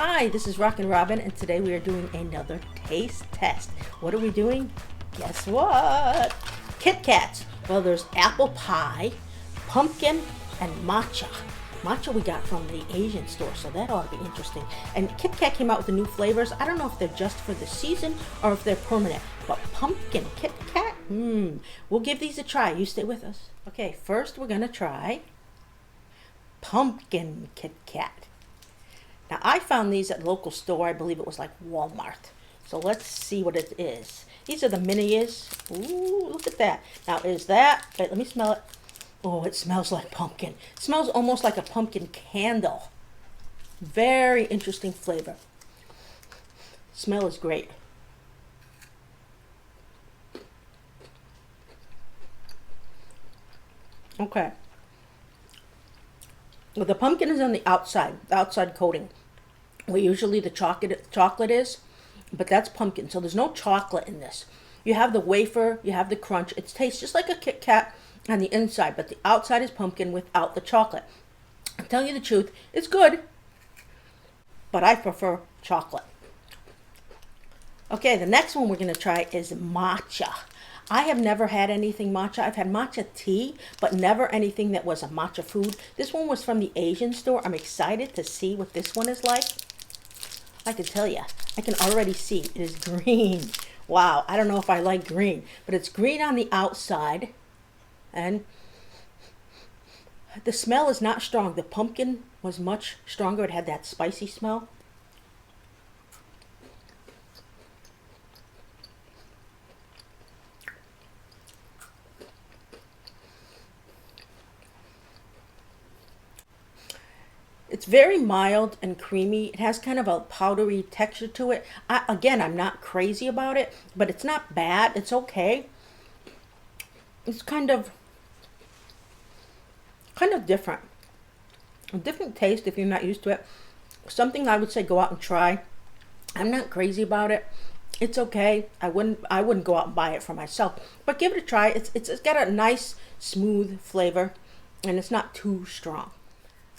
Hi, this is Rockin' Robin, and today we are doing another taste test. What are we doing? Guess what? Kit Kats. Well, there's apple pie, pumpkin, and matcha. Matcha we got from the Asian store, so that ought to be interesting. And Kit Kat came out with the new flavors. I don't know if they're just for the season or if they're permanent, but pumpkin Kit Kat, we'll give these a try. You stay with us. Okay, first we're gonna try pumpkin Kit Kat. Now, I found these at a local store. I believe it was like Walmart. So let's see what it is. These are the minis. Ooh, look at that. Now, is that... Wait, let me smell it. Oh, it smells like pumpkin. It smells almost like a pumpkin candle. Very interesting flavor. Smell is great. Okay. Well, the pumpkin is on the outside coating, where usually the chocolate is, but that's pumpkin, so there's no chocolate in this. You have the wafer, you have the crunch. It tastes just like a Kit Kat on the inside, but the outside is pumpkin without the chocolate. I'm telling you the truth, it's good, but I prefer chocolate. Okay, the next one we're going to try is matcha. I have never had anything matcha. I've had matcha tea, but never anything that was a matcha food. This one was from the Asian store. I'm excited to see what this one is like. I can tell you, I can already see it is green. Wow, I don't know if I like green, but it's green on the outside. And the smell is not strong. The pumpkin was much stronger. It had that spicy smell. It's very mild and creamy. It has kind of a powdery texture to it. Again, I'm not crazy about it, but it's not bad. It's okay. It's kind of different. A different taste if you're not used to it. Something I would say go out and try. I'm not crazy about it. It's okay. I wouldn't go out and buy it for myself, but give it a try. It's got a nice smooth flavor, and it's not too strong.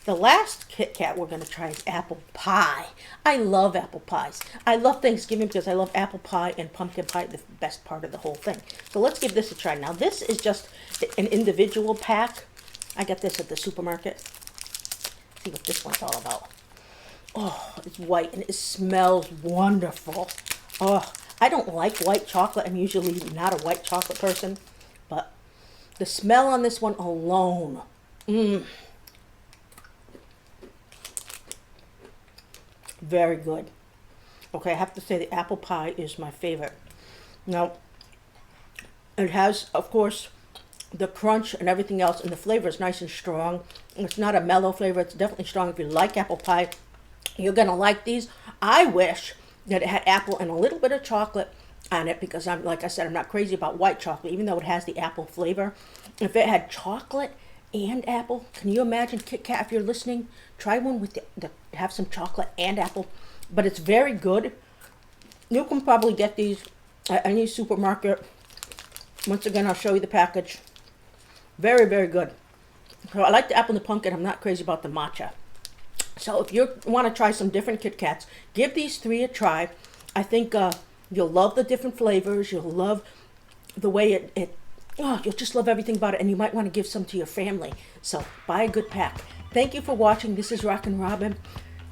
The last Kit Kat we're going to try is apple pie. I love apple pies. I love Thanksgiving because I love apple pie and pumpkin pie, the best part of the whole thing. So let's give this a try. Now, this is just an individual pack. I got this at the supermarket. Let's see what this one's all about. Oh, it's white and it smells wonderful. Oh, I don't like white chocolate. I'm usually not a white chocolate person, but the smell on this one alone, very good. Okay, I have to say the apple pie is my favorite. Now, it has, of course, the crunch and everything else, and the flavor is nice and strong. It's not a mellow flavor. It's definitely strong. If you like apple pie, you're going to like these. I wish that it had apple and a little bit of chocolate on it because, like I said, I'm not crazy about white chocolate, even though it has the apple flavor. If it had chocolate and apple, can you imagine? Kit Kat, if you're listening, try one with have some chocolate and apple, but it's very good. You can probably get these at any supermarket. Once again, I'll show you the package. Very, very good. So I like the apple and the pumpkin. I'm not crazy about the matcha. So if you want to try some different Kit Kats, give these three a try. I think you'll love the different flavors. You'll love the way you'll just love everything about it, and you might want to give some to your family. So buy a good pack. Thank you for watching. This is Rockin' Robin.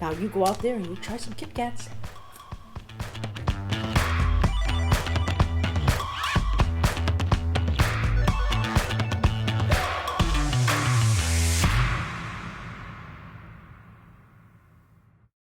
Now you go out there and you try some Kit Kats.